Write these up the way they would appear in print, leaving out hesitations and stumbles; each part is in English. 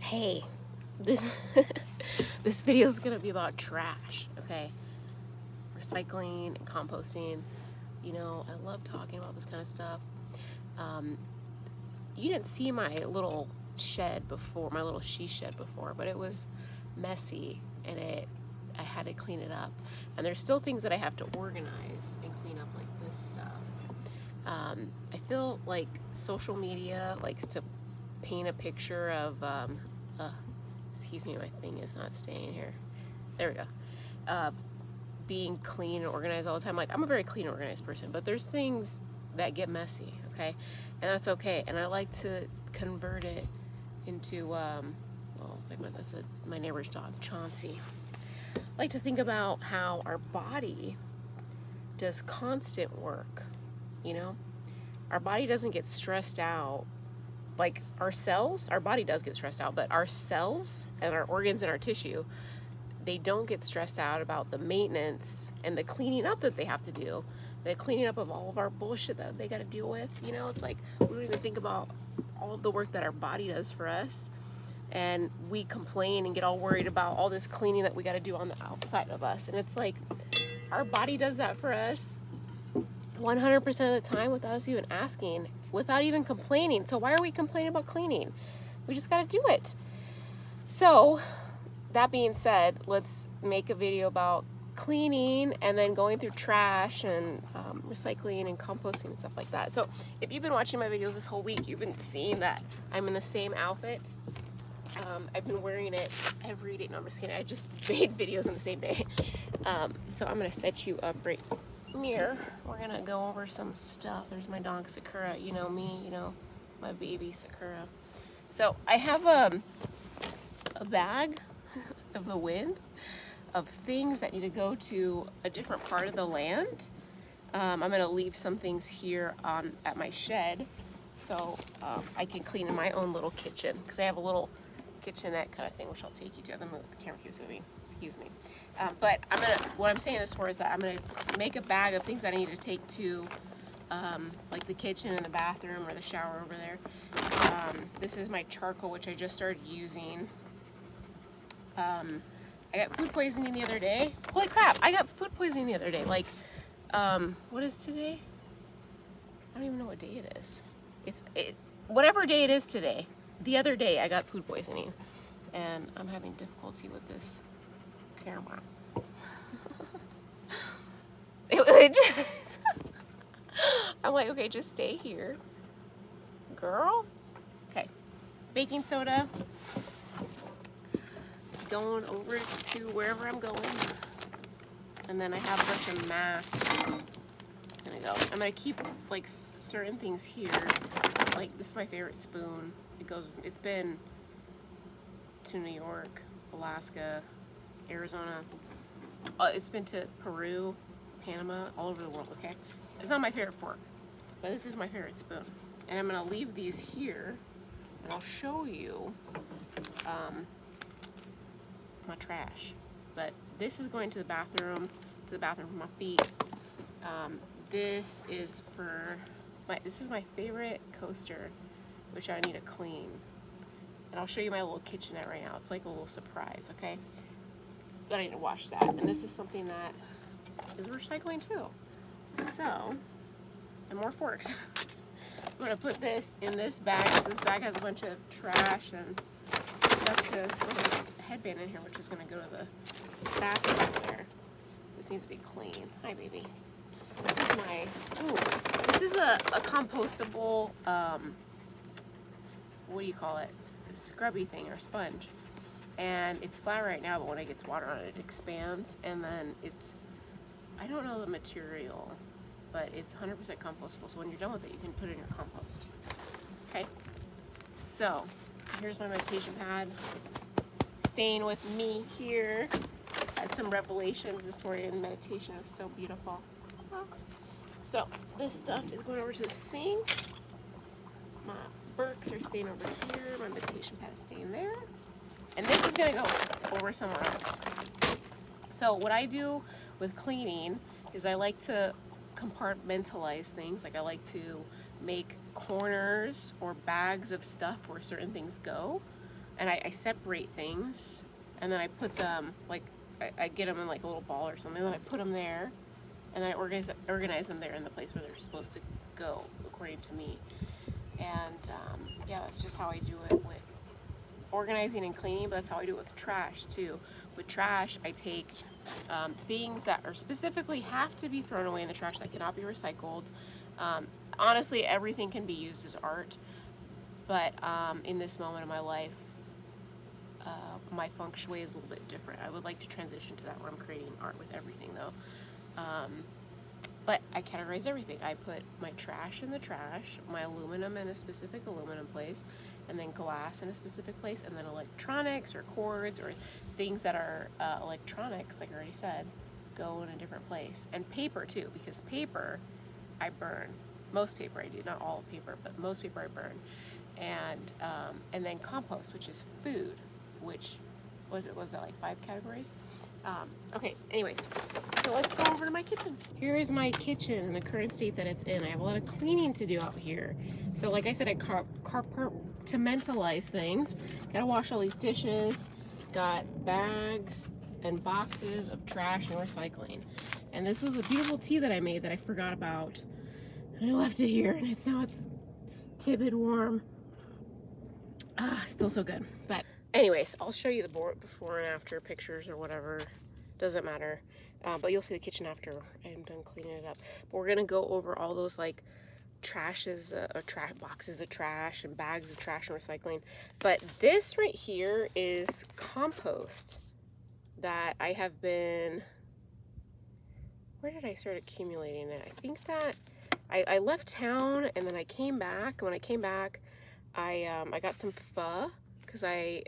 Hey, this this video is gonna be about trash, okay? Recycling and composting. You know, I love talking about this kind of stuff. You didn't see my little shed before, my little she shed before, but it was messy and I had to clean it up. And there's still things that I have to organize and clean up, like this stuff. I feel like social media likes to paint a picture of excuse me, my thing is not staying here. There we go. Being clean and organized all the time. Like, I'm a very clean and organized person, but there's things that get messy, okay? And that's okay. And I like to convert it into, well, it's like, what is that? Said my neighbor's dog, Chauncey. I like to think about how our body does constant work, you know? Our body doesn't get stressed out. Like our cells, our body does get stressed out, but our cells and our organs and our tissue, they don't get stressed out about the maintenance and the cleaning up that they have to do, the cleaning up of all of our bullshit that they got to deal with. You know, it's like we don't even think about all of the work that our body does for us, and we complain and get all worried about all this cleaning that we got to do on the outside of us. And it's like our body does that for us 100% of the time without us even asking, without even complaining. So why are we complaining about cleaning? We just got to do it. So that being said, let's make a video about cleaning and then going through trash and recycling and composting and stuff like that. So if you've been watching my videos this whole week, you've been seeing that I'm in the same outfit. I've been wearing it every day. No, I'm just kidding. I just made videos on the same day. So I'm going to set you up right here. We're going to go over some stuff. There's my dog, Sakura. You know me, you know, my baby, Sakura. So I have a bag of the wind of things that need to go to a different part of the land. I'm going to leave some things here at my shed so I can clean in my own little kitchen, because I have a little kitchenette kind of thing, which I'll take you to. The camera keeps moving, excuse me. But what I'm saying this for is that I'm gonna make a bag of things that I need to take to like the kitchen and the bathroom or the shower over there. This is my charcoal, which I just started using. I got food poisoning the other day. Holy crap, I got food poisoning the other day. Like, what is today? I don't even know what day it is. Whatever day it is today. The other day I got food poisoning, and I'm having difficulty with this camera. I'm like, okay, just stay here, girl. Okay, baking soda. Going over to wherever I'm going, and then I have a bunch of masks. It's gonna go. I'm gonna keep like certain things here. Like, this is my favorite spoon. It's been to New York, Alaska, Arizona. It's been to Peru, Panama, all over the world, okay? It's not my favorite fork, but this is my favorite spoon. And I'm gonna leave these here, and I'll show you my trash. But this is going to the bathroom for my feet. This is my favorite coaster, which I need to clean. And I'll show you my little kitchenette right now. It's like a little surprise, okay? But I need to wash that. And this is something that is recycling too. So, and more forks. I'm gonna put this in this bag, because this bag has a bunch of trash and stuff to, there's a headband in here, which is gonna go to the bathroom there. This needs to be clean. Hi, baby. This is a compostable, what do you call it? A scrubby thing, or sponge. And it's flat right now, but when it gets water on it, it expands. And then I don't know the material, but it's 100% compostable. So when you're done with it, you can put it in your compost. Okay? So, here's my meditation pad. Staying with me here. Had some revelations this morning. Meditation is so beautiful. So this stuff is going over to the sink. My Birks are staying over here. My meditation pad is staying there. And this is gonna go over somewhere else. So what I do with cleaning is I like to compartmentalize things. Like, I like to make corners or bags of stuff where certain things go. and I separate things, and then I put them, like, I get them in like a little ball or something, and then I put them there, and then I organize them there in the place where they're supposed to go, according to me. And yeah, that's just how I do it with organizing and cleaning, but that's how I do it with trash too. With trash, I take things that are specifically have to be thrown away in the trash that cannot be recycled. Honestly, everything can be used as art, but in this moment of my life, my feng shui is a little bit different. I would like to transition to that where I'm creating art with everything though. But I categorize everything. I put my trash in the trash, my aluminum in a specific aluminum place, and then glass in a specific place, and then electronics or cords or things that are electronics, like I already said, go in a different place. And paper too, because paper I burn. Most paper I do, not all paper, but most paper I burn. And then compost, which is food, which was that like 5 categories? Okay, anyways, so let's go over to my kitchen. Here is my kitchen in the current state that it's in. I have a lot of cleaning to do out here. So like I said, I compartmentalize things. Gotta wash all these dishes. Got bags and boxes of trash and recycling. And this was a beautiful tea that I made that I forgot about. And I left it here, and it's tepid warm. Still so good. But anyways, I'll show you the before and after pictures or whatever. Doesn't matter. But you'll see the kitchen after I am done cleaning it up. But we're gonna go over all those like boxes of trash and bags of trash and recycling. But this right here is compost that I have been. Where did I start accumulating it? I think that I left town and then I came back. When I came back, I got some pho because I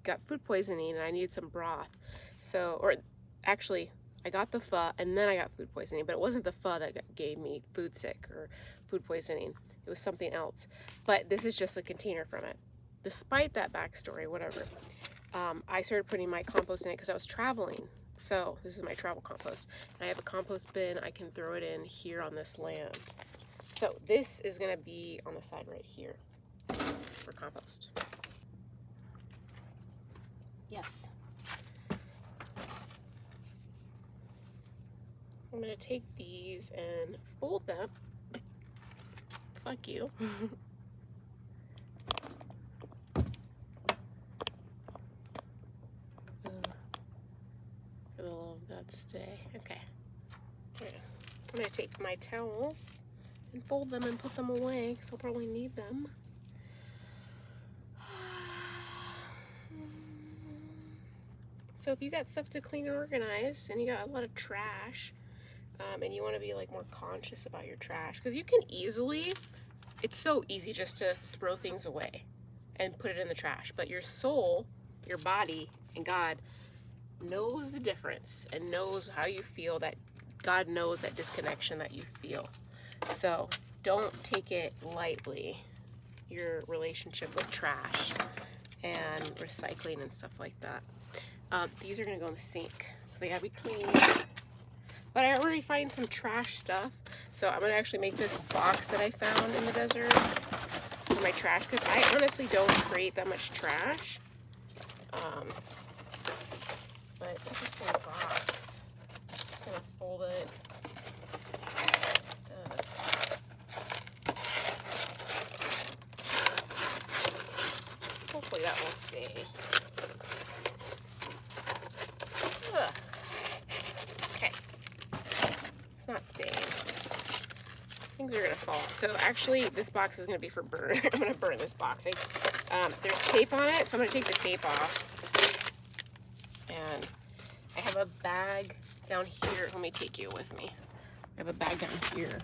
got food poisoning and I needed some broth. So, or actually, I got the pho and then I got food poisoning, but it wasn't the pho that gave me food sick or food poisoning. It was something else. But this is just a container from it. Despite that backstory, whatever, I started putting my compost in it because I was traveling. So this is my travel compost. And I have a compost bin. I can throw it in here on this land. So this is going to be on the side right here for compost. Yes. I'm going to take these and fold them. Fuck you. For the love of God, stay. Okay. I'm going to take my towels and fold them and put them away because I'll probably need them. So if you got stuff to clean and organize and you got a lot of trash, and you want to be like more conscious about your trash, because you can easily, it's so easy just to throw things away and put it in the trash, but your soul, your body, and God knows the difference and knows how you feel, that God knows that disconnection that you feel. So don't take it lightly, your relationship with trash and recycling and stuff like that. These are gonna go in the sink because they gotta be clean. But I already find some trash stuff, so I'm gonna actually make this box that I found in the desert for my trash, because I honestly don't create that much trash. But it's just a box. I'm just gonna fold it. Hopefully that will stay. Okay. It's not staying. Things are gonna fall. So actually, this box is gonna be for burn. I'm gonna burn this box. There's tape on it, so I'm gonna take the tape off. And I have a bag down here. Let me take you with me. I have a bag down here.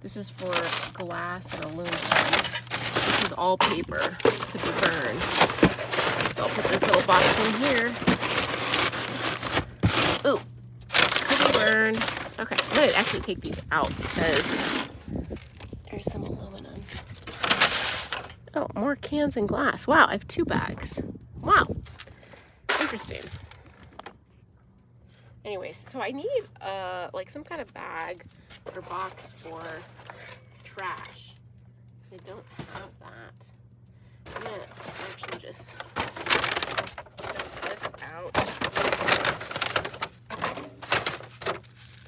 This is for glass and aluminum. This is all paper to be burned. So I'll put this little box in here. Ooh, to be burned. Okay, I'm gonna actually take these out because there's some aluminum. Oh, more cans and glass. Wow, I have 2 bags. Wow, interesting. Anyways, so I need like some kind of bag or box for trash. I don't have that. just dump this out.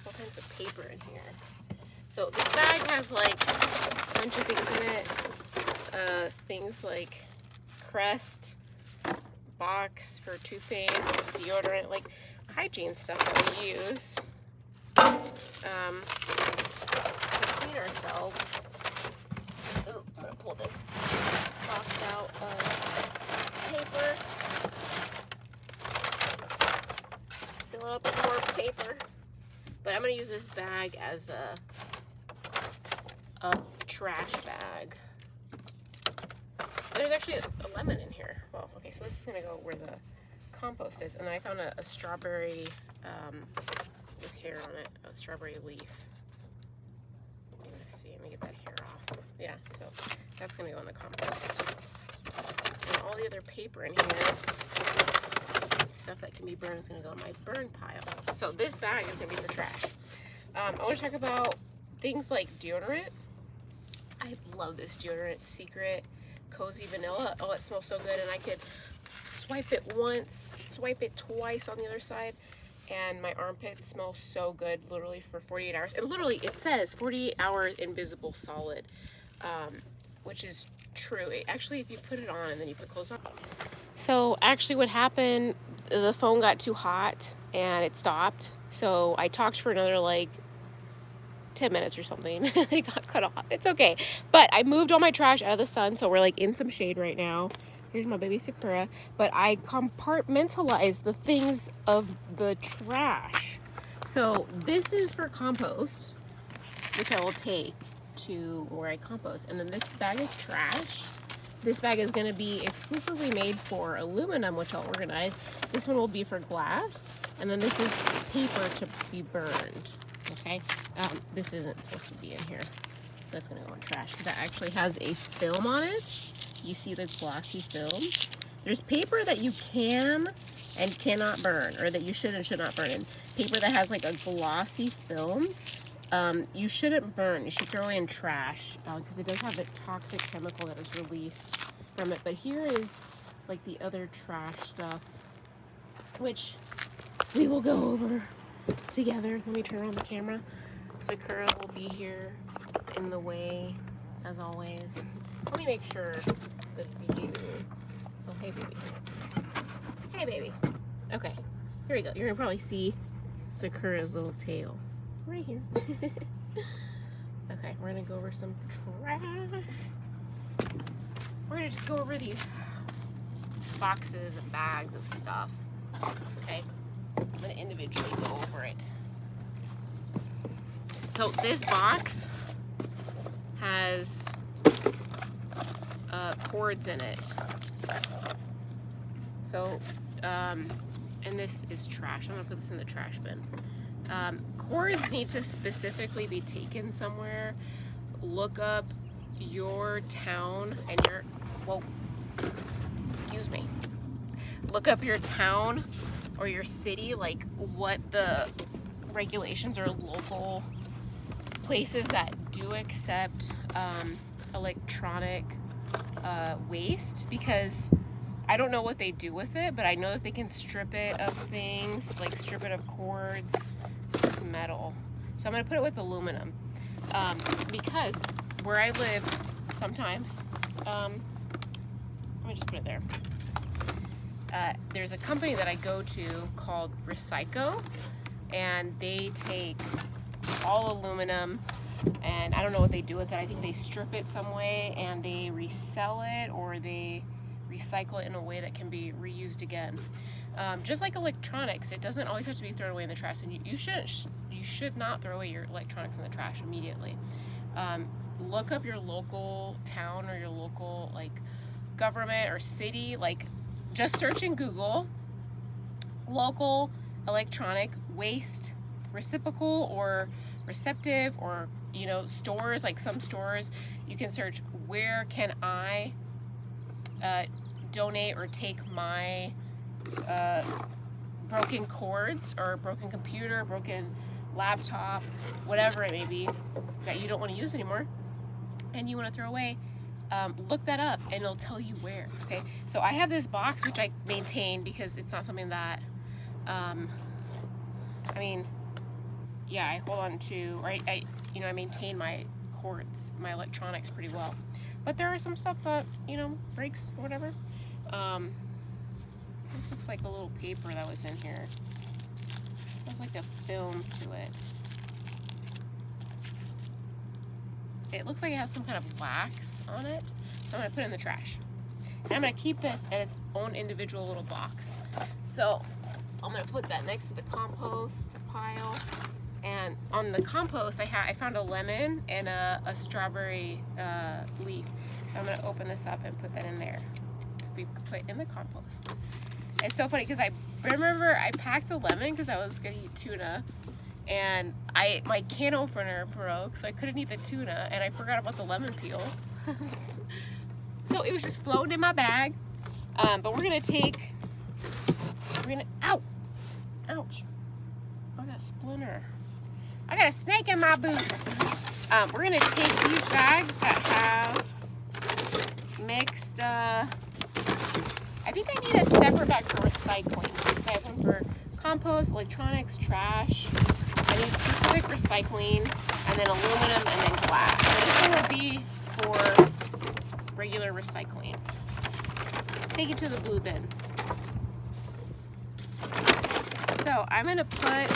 All kinds of paper in here. So this bag has like a bunch of things in it. Things like Crest, box for toothpaste, deodorant, like hygiene stuff that we use to clean ourselves. Ooh, I'm gonna pull this box out of paper. Fill it up with more paper. But I'm gonna use this bag as a trash bag. There's actually a lemon in here. Well, okay, so this is gonna go where the compost is. And then I found a strawberry with hair on it, a strawberry leaf. Let me see, let me get that hair off. Yeah, so that's gonna go in the compost. And all the other paper in here, stuff that can be burned, is gonna go in my burn pile. So this bag is gonna be for trash. I wanna talk about things like deodorant. I love this deodorant, Secret Cozy Vanilla. Oh, it smells so good, and I could swipe it once, swipe it twice on the other side, and my armpits smell so good, literally for 48 hours. And literally, it says 48 hours invisible solid, which is true. It, actually, if you put it on and then you put clothes on. So actually what happened, the phone got too hot and it stopped. So I talked for another like 10 minutes or something. It got cut off. It's okay. But I moved all my trash out of the sun, so we're like in some shade right now. Here's my baby Sakura. But I compartmentalized the things of the trash. So this is for compost, which I will take to where I compost. And then this bag is trash. This bag is going to be exclusively made for aluminum, which I'll organize. This one will be for glass. And then this is paper to be burned. Okay, this isn't supposed to be in here. That's gonna go in trash because that actually has a film on it. You see the glossy film. There's paper that you can and cannot burn, or that you should and should not burn. And paper that has like a glossy film, you shouldn't burn. You should throw it in trash because it does have a toxic chemical that is released from it. But here is like the other trash stuff, which we will go over together. Let me turn on the camera. Sakura will be here in the way, as always. Let me make sure the view. Oh, hey, baby. Hey, baby. Okay, here we go. You're gonna probably see Sakura's little tail right here. Okay, we're gonna go over some trash. We're gonna just go over these boxes and bags of stuff. Okay. I'm going to individually go over it. So this box has cords in it. So, and this is trash. I'm going to put this in the trash bin. Cords need to specifically be taken somewhere. Look up your town and your, whoa, excuse me. Look up your town or your city, like what the regulations or local places that do accept electronic waste, because I don't know what they do with it, but I know that they can strip it of things, like strip it of cords. This is metal, so I'm gonna put it with aluminum, because where I live sometimes, let me just put it there. There's a company that I go to called Recyco, and they take all aluminum, and I don't know what they do with it. I think they strip it some way and they resell it, or they recycle it in a way that can be reused again. Just like electronics, it doesn't always have to be thrown away in the trash, and you should not throw away your electronics in the trash immediately. Look up your local town or your local like government or city, like just search in Google local electronic waste reciprocal or receptive, or you know, stores, like some stores you can search where can I donate or take my broken cords or broken computer, broken laptop, whatever it may be that you don't want to use anymore and you want to throw away. look that up and it'll tell you where. Okay, so I have this box which I maintain because it's not something that I mean, yeah, I hold on to, right? I maintain my cords, my electronics pretty well, but there are some stuff that breaks or whatever. This looks like a little paper that was in here. There's like a film to it. It looks like it has some kind of wax on it, so I'm gonna put it in the trash. And I'm gonna keep this in its own individual little box. So I'm gonna put that next to the compost pile. And on the compost, I found a lemon and a strawberry leaf. So I'm gonna open this up and put that in there to be put in the compost. It's so funny because I remember I packed a lemon because I was gonna eat tuna, and my can opener broke, so I couldn't eat the tuna, and I forgot about the lemon peel. So it was just floating in my bag. But ow! Ouch! I got a splinter. I got a snake in my boot. We're gonna take these bags that have mixed, I think I need a separate bag for recycling. So I have one for compost, electronics, trash. I need specific recycling, and then aluminum, and then glass. So this one will be for regular recycling. Take it to the blue bin. So I'm gonna put,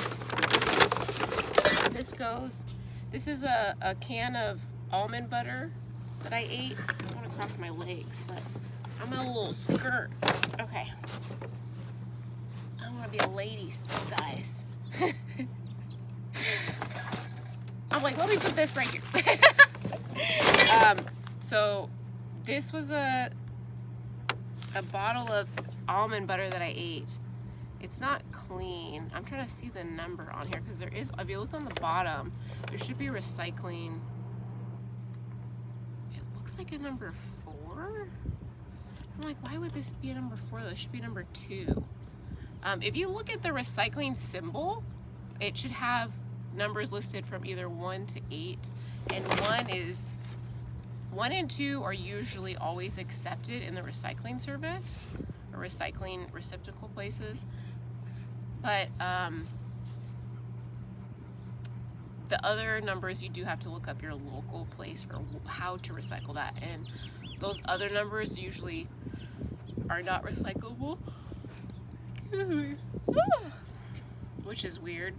this is a can of almond butter that I ate. I don't want to cross my legs, but I'm in a little skirt. Okay. I want to be a lady still, guys. I'm like, let me put this right here. So this was a bottle of almond butter that I ate. It's not clean. I'm trying to see the number on here because there is, if you look on the bottom, there should be recycling. It looks like a number 4. I'm like, why would this be a number 4? This should be number 2. If you look at the recycling symbol, it should have numbers listed from either 1 to 8, and 1 and 2 are usually always accepted in the recycling service or recycling receptacle places. But the other numbers, you do have to look up your local place for how to recycle that, and those other numbers usually are not recyclable. Which is weird.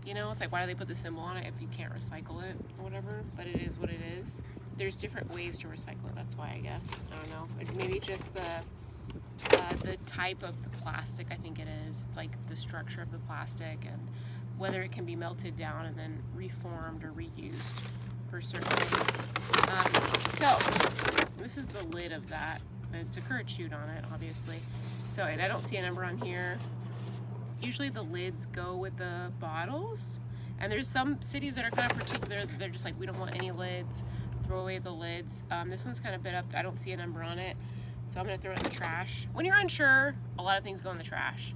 It's like, why do they put the symbol on it if you can't recycle it or whatever? But it is what it is. There's different ways to recycle it. That's why, I guess. I don't know. Maybe just the type of the plastic, I think it is. It's like the structure of the plastic and whether it can be melted down and then reformed or reused for certain things. So this is the lid of that. It's a curd chute on it, obviously. So, and I don't see a number on here. Usually the lids go with the bottles, and there's some cities that are kind of particular. They're just like, we don't want any lids, throw away the lids. This one's kind of bit up. I don't see a number on it, so I'm gonna throw it in the trash. When you're unsure, a lot of things go in the trash.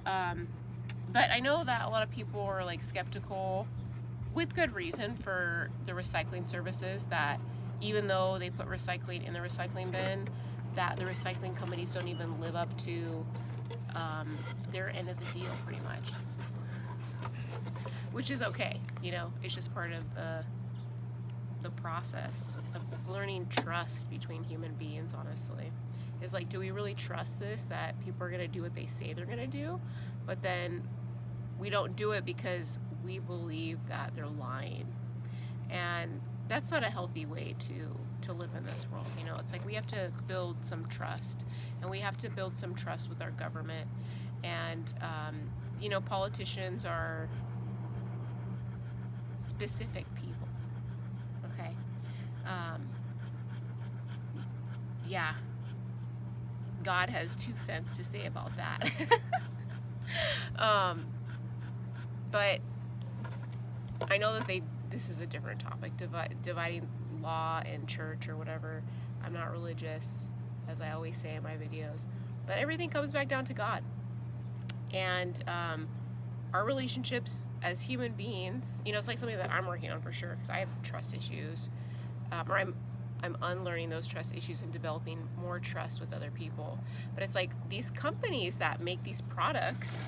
But I know that a lot of people are like skeptical, with good reason, for the recycling services, that even though they put recycling in the recycling bin, that the recycling companies don't even live up to their end of the deal, pretty much. Which is okay, it's just part of the process of learning trust between human beings, honestly. It's like, do we really trust this, that people are gonna do what they say they're gonna do, but then we don't do it because we believe that they're lying? And that's not a healthy way to live in this world. It's like, we have to build some trust, and we have to build some trust with our government. And politicians are specific people, okay? Yeah, God has 2 cents to say about that. But I know that this is a different topic, dividing law and church or whatever. I'm not religious, as I always say in my videos, but everything comes back down to God. And our relationships as human beings, it's like something that I'm working on for sure, because I have trust issues, or I'm unlearning those trust issues and developing more trust with other people. But it's like these companies that make these products,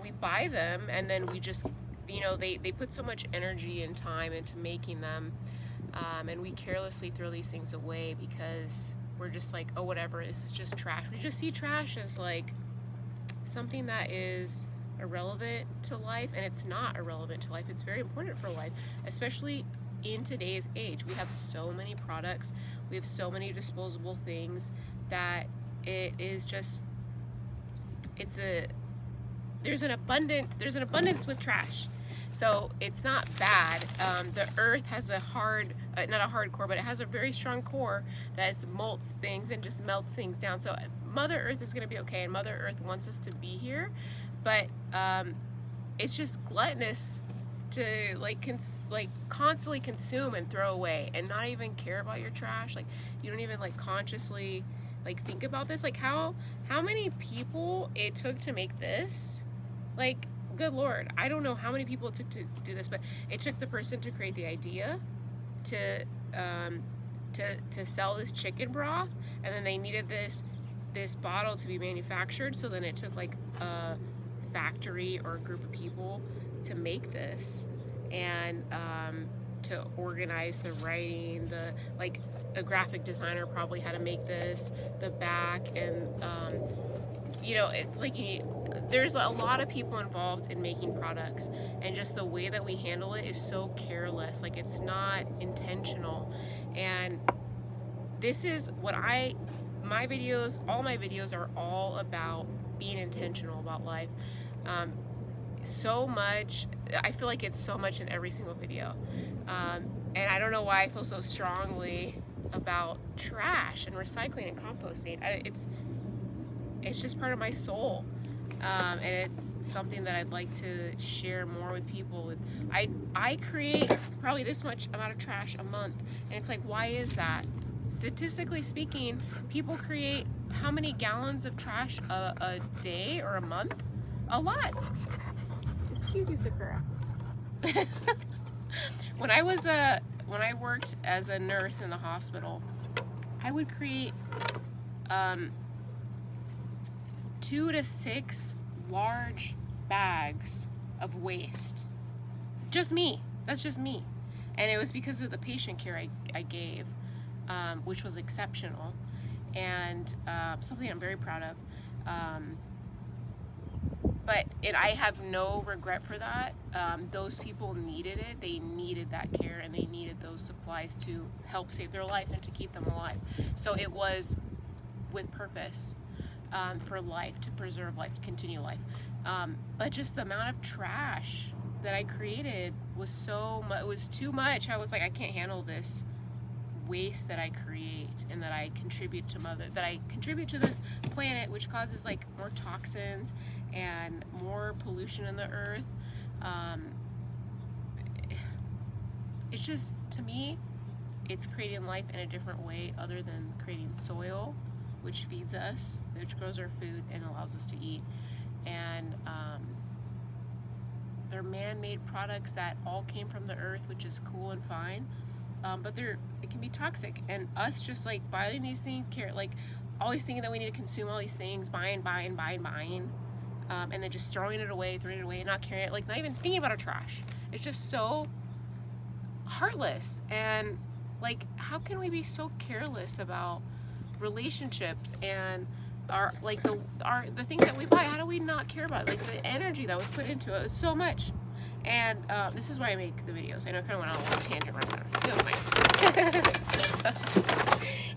we buy them, and then we just, you know, they put so much energy and time into making them, and we carelessly throw these things away because we're just like, oh, whatever, this is just trash. We just see trash as like something that is irrelevant to life, and it's not irrelevant to life. It's very important for life, especially in today's age. We have so many products, we have so many disposable things that it is just, there's an abundance with trash. So it's not bad. The earth has a hard, not a hard core, but it has a very strong core that molds things and just melts things down. So Mother Earth is going to be okay, and Mother Earth wants us to be here, but it's just gluttonous to like constantly consume and throw away and not even care about your trash. Like, you don't even like consciously like think about this. Like how many people it took to make this? Like, good Lord, I don't know how many people it took to do this, but it took the person to create the idea to sell this chicken broth, and then they needed this bottle to be manufactured. So then it took like a factory or a group of people to make this, and to organize the writing, like a graphic designer probably had to make this, the back, and you know, it's like there's a lot of people involved in making products, and just the way that we handle it is so careless. Like, it's not intentional. And this is what all my videos are all about, being intentional about life. So much, I feel like it's so much in every single video, and I don't know why I feel so strongly about trash and recycling and composting. It's just part of my soul, and it's something that I'd like to share more with people. I create probably this much amount of trash a month, and it's like, why is that? Statistically speaking, people create how many gallons of trash a day or a month? A lot. Excuse you, Sakura. When I worked as a nurse in the hospital, I would create 2 to 6 large bags of waste. Just me. That's just me. And it was because of the patient care I gave, which was exceptional, and something I'm very proud of. But I have no regret for that. Those people needed it. They needed that care, and they needed those supplies to help save their life and to keep them alive. So it was with purpose, for life, to preserve life, to continue life. But just the amount of trash that I created was it was too much. I was like, I can't handle this waste that I create and that I contribute to this planet, which causes like more toxins and more pollution in the earth. It's just, to me, it's creating life in a different way other than creating soil, which feeds us, which grows our food and allows us to eat. And they're man-made products that all came from the earth, which is cool and fine. But it can be toxic, and us just like buying these things, like always thinking that we need to consume all these things, buying, and then just throwing it away, and not carrying it, like not even thinking about our trash. It's just so heartless. And like, how can we be so careless about relationships and the things that we buy? How do we not care about it? Like, the energy that was put into it is so much. And this is why I make the videos. I know I kind of went on a little tangent right now.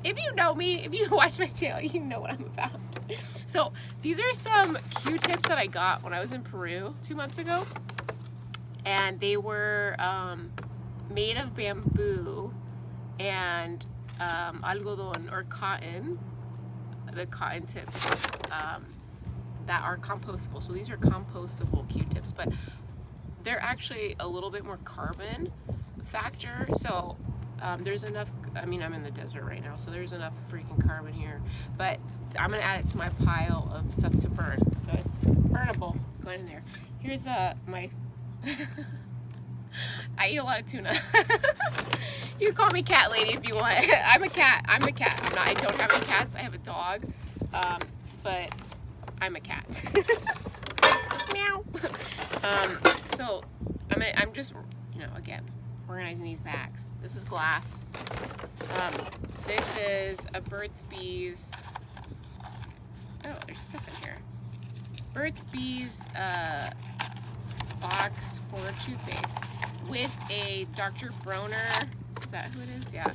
If you know me, if you watch my channel, you know what I'm about. So these are some Q-tips that I got when I was in Peru 2 months ago. And they were made of bamboo and algodón, or cotton, the cotton tips that are compostable. So these are compostable Q-tips, but they're actually a little bit more carbon factor. So there's enough, I mean, I'm in the desert right now, so there's enough freaking carbon here, but I'm gonna add it to my pile of stuff to burn. So it's burnable, going in there. Here's my I eat a lot of tuna. You can call me cat lady if you want. I'm a cat. I'm a cat. I don't have any cats. I have a dog. But I'm a cat. Meow. So I'm just, again, organizing these bags. This is glass. This is a Burt's Bees. Oh, there's stuff in here. Burt's Bees box for toothpaste with a Dr. Bronner. Is that who it is? Yeah.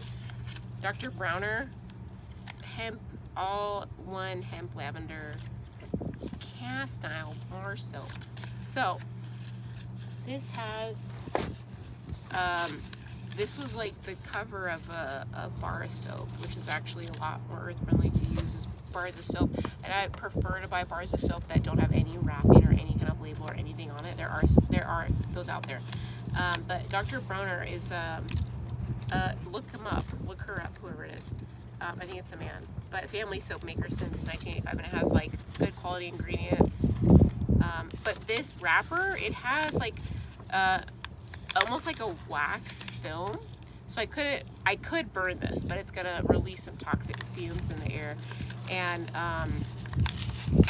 Dr. Bronner hemp, all-one hemp lavender cast style bar soap. So this has this was like the cover of a bar of soap, which is actually a lot more earth friendly to use as bars of soap, and I prefer to buy bars of soap that don't have any wrapping or any kind of label or anything on it. There are those out there, but Dr. Bronner is look her up, whoever it is. I think it's a man, but family soap maker since 1985, and it has like good quality ingredients. But this wrapper, it has like almost like a wax film. So I could burn this, but it's gonna release some toxic fumes in the air. And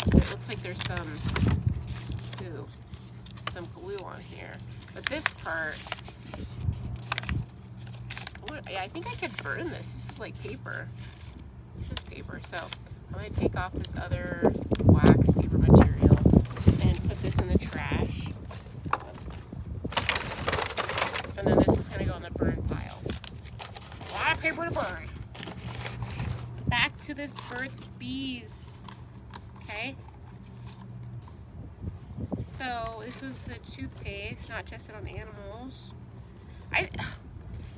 it looks like there's some glue on here. But this part, I think I could burn this. This is like paper. This is paper. So I'm gonna take off this other wax paper material and put this in the trash. And then this is gonna go in the burn pile. A lot of paper to burn. Back to this Burt's Bees. Okay. So this was the toothpaste, not tested on animals.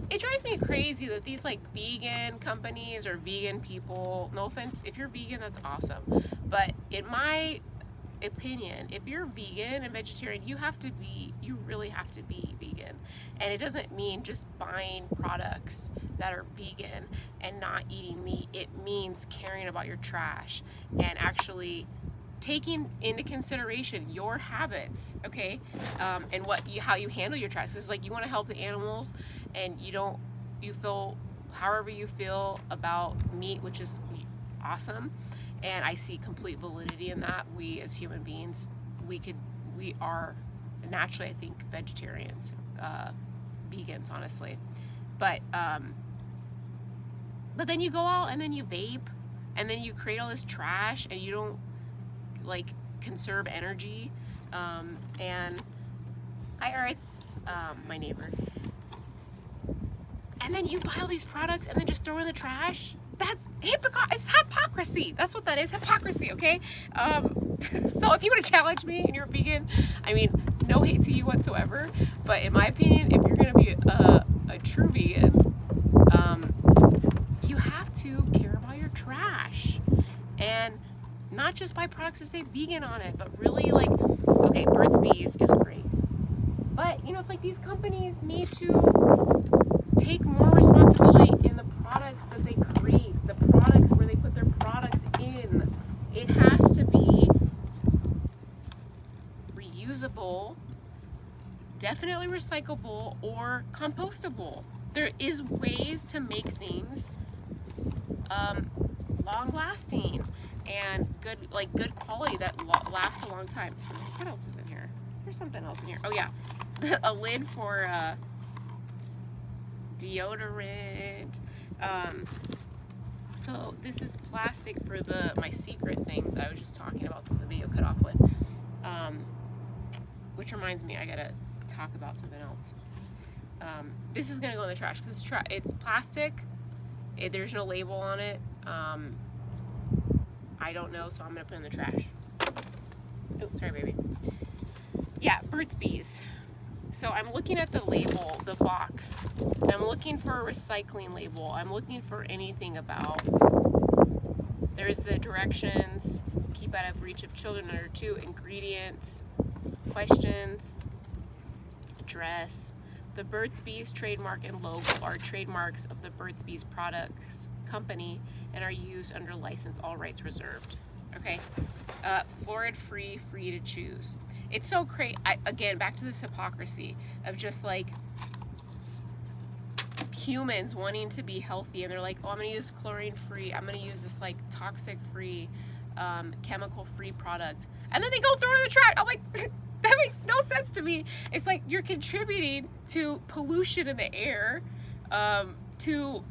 It drives me crazy that these like vegan companies or vegan people, no offense, if you're vegan, that's awesome. But in my opinion, if you're vegan and vegetarian, you really have to be vegan. And it doesn't mean just buying products that are vegan and not eating meat. It means caring about your trash and actually taking into consideration your habits, okay, and how you handle your trash. It's like you want to help the animals, and you feel however you feel about meat, which is awesome, and I see complete validity in that. We as human beings, we are naturally, I think, vegetarians, vegans, honestly, but then you go out and then you vape, and then you create all this trash, and you don't like conserve energy, and my neighbor, and then you buy all these products and then just throw in the trash. That's it's hypocrisy. That's what that is, hypocrisy, okay? So if you want to challenge me and you're a vegan, I mean, no hate to you whatsoever, but in my opinion, if you're gonna be a true vegan, you have to care about your trash, and not just buy products that say vegan on it, but really like, okay, Burt's Bees is great, but it's like these companies need to take more responsibility in the products that they create, the products where they put their products in. It has to be reusable, definitely recyclable, or compostable. There is ways to make things long lasting and good quality that lasts a long time. What else is in here? There's something else in here. Oh yeah, a lid for deodorant. So this is plastic for my secret thing that I was just talking about, the video cut off with. Which reminds me, I gotta talk about something else. This is gonna go in the trash because it's plastic. There's no label on it. I don't know, so I'm gonna put it in the trash. Oh, sorry, baby. Yeah, Burt's Bees. So I'm looking at the label, the box, and I'm looking for a recycling label. I'm looking for anything about, there's the directions, keep out of reach of children under 2, ingredients, questions, address. The Burt's Bees trademark and logo are trademarks of the Burt's Bees products company and are used under license, all rights reserved. Okay, fluoride free, free to choose. It's so crazy. Again, back to this hypocrisy of just like humans wanting to be healthy, and they're like, oh, I'm gonna use chlorine free, I'm gonna use this like toxic free, chemical free product, and then they go throw it in the trash. I'm like, that makes no sense to me. It's like you're contributing to pollution in the air, to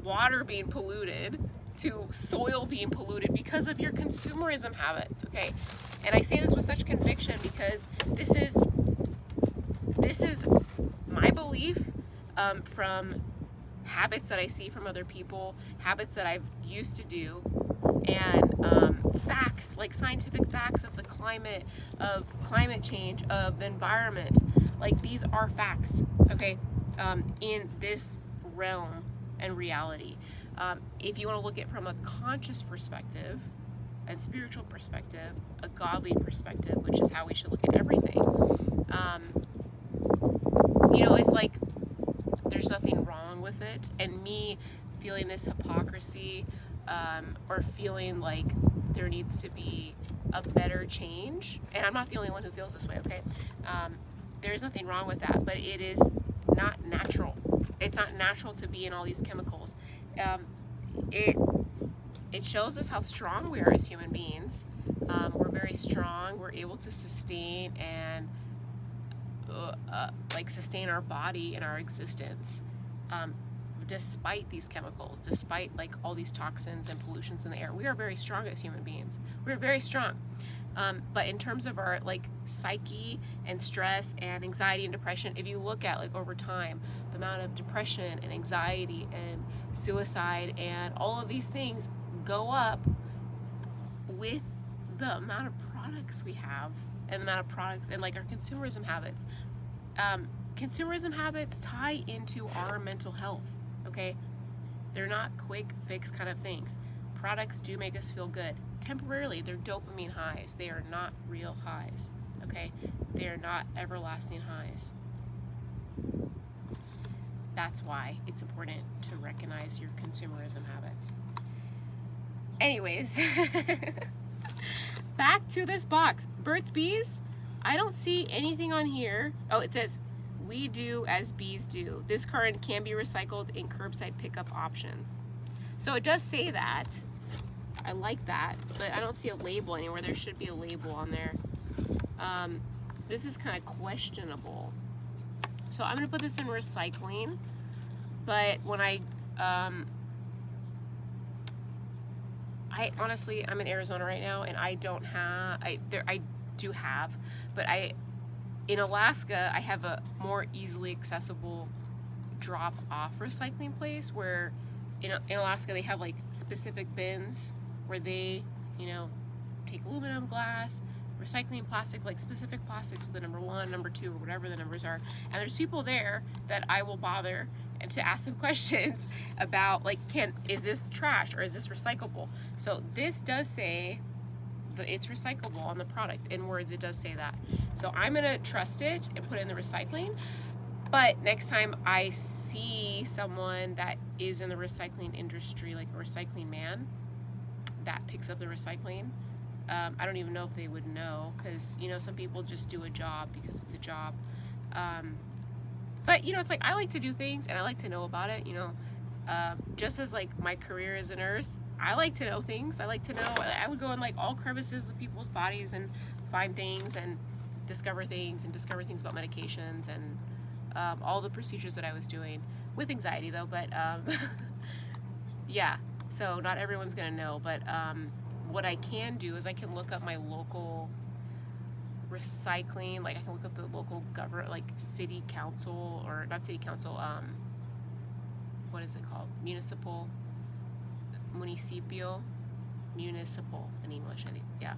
water being polluted, to soil being polluted because of your consumerism habits. Okay, and I say this with such conviction because this is my belief, from habits that I see from other people, habits that I've used to do, and facts, like scientific facts of the climate, of climate change, of the environment. Like, these are facts, okay, in this realm and reality. If you want to look at it from a conscious perspective and spiritual perspective, a godly perspective, which is how we should look at everything, it's like there's nothing wrong with it. And me feeling this hypocrisy, or feeling like there needs to be a better change, and I'm not the only one who feels this way, okay? There's nothing wrong with that, but it is not natural. It's not natural to be in all these chemicals. It shows us how strong we are as human beings. We're very strong. We're able to sustain and sustain our body and our existence, despite these chemicals, despite like all these toxins and pollutions in the air. We are very strong as human beings. We're very strong. But in terms of our like psyche and stress and anxiety and depression, if you look at like over time, the amount of depression and anxiety and suicide and all of these things go up with the amount of products we have, and the amount of products and like our consumerism habits. Consumerism habits tie into our mental health, okay? They're not quick fix kind of things. Products do make us feel good. Temporarily, they're dopamine highs. They are not real highs, okay? They are not everlasting highs. That's why it's important to recognize your consumerism habits. Anyways, back to this box. Burt's Bees, I don't see anything on here. Oh, it says, we do as bees do. This carton can be recycled in curbside pickup options. So it does say that. I like that, but I don't see a label anywhere. There should be a label on there. This is kind of questionable. So I'm gonna put this in recycling, but when I honestly, I'm in Arizona right now, and I don't have, I do have, but in Alaska, I have a more easily accessible drop-off recycling place where in Alaska, they have like specific bins where they, take aluminum, glass, recycling plastic, like specific plastics with the number 1, number 2, or whatever the numbers are. And there's people there that I will bother and to ask them questions about like, is this trash or is this recyclable? So this does say that it's recyclable on the product. In words, it does say that. So I'm gonna trust it and put it in the recycling. But next time I see someone that is in the recycling industry, like a recycling man that picks up the recycling, I don't even know if they would know, because some people just do a job because it's a job. But it's like I like to do things and I like to know about it. Just as like my career as a nurse, I like to know things. I like to know. I would go in like all crevices of people's bodies and find things and discover things about medications and all the procedures that I was doing with anxiety though. But yeah, so not everyone's gonna know. But what I can do is I can look up my local recycling, like I can look up the local government, like city council, or not city council, what is it called? Municipal in English, I think. Yeah,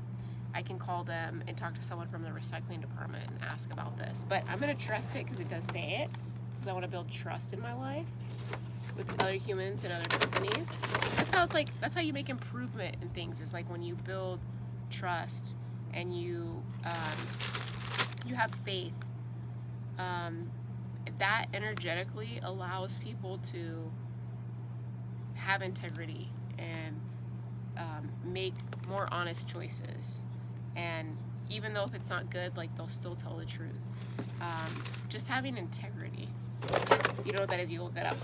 I can call them and talk to someone from the recycling department and ask about this. But I'm gonna trust it because it does say it, because I want to build trust in my life with other humans and other companies. That's how you make improvement in things, is like when you build trust and you have faith, that energetically allows people to have integrity and make more honest choices. And even though if it's not good, like they'll still tell the truth. Just having integrity. You know what that is, you look it up.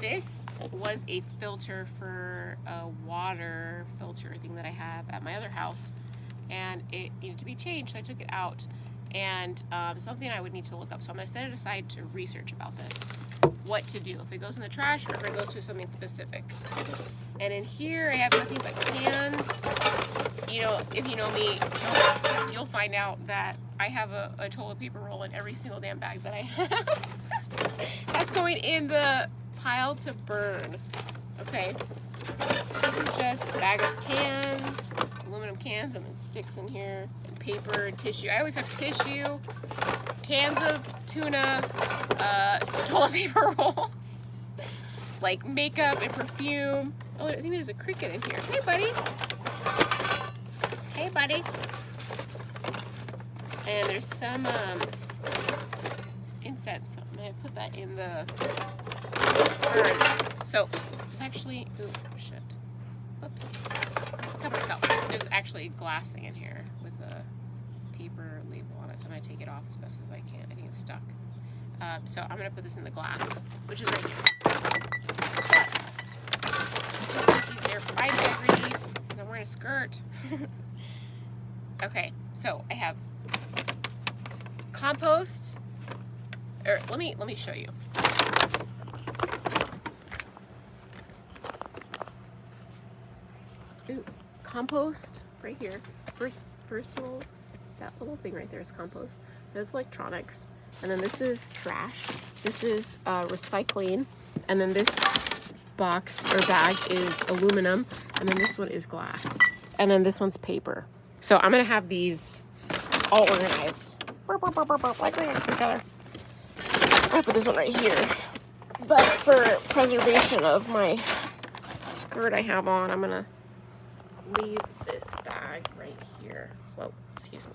This was a filter for a water filter thing that I have at my other house, and it needed to be changed, so I took it out. And something I would need to look up, so I'm going to set it aside to research about this. What to do, if it goes in the trash or if it goes to something specific. And in here I have nothing but cans. You know, if you know me, you'll find out that I have a toilet paper roll in every single damn bag that I have. That's going in the pile to burn. Okay, this is just a bag of cans, aluminum cans, and then sticks in here, and paper and tissue. I always have tissue, cans of tuna, toilet paper rolls, like makeup and perfume. Oh, I think there's a cricket in here. Hey, buddy. Hey, buddy. And there's some incense. So I'm gonna put that in the burn. So there's actually, ooh, shit. Whoops. Let's cut myself. There's actually a glass thing in here with a paper label on it. So I'm gonna take it off as best as I can. I think it's stuck. So I'm gonna put this in the glass, which is right here. He's there for my integrity, since I'm wearing a skirt. Okay, so I have compost. Or let me show you. Ooh, compost right here. First little, that little thing right there is compost. That's electronics. And then this is trash. This is recycling. And then this box or bag is aluminum. And then this one is glass. And then this one's paper. So I'm gonna have these all organized. Like right next to each other. I'm gonna put this one right here. But for preservation of my skirt I have on, I'm gonna leave this bag right here. Whoa, excuse me.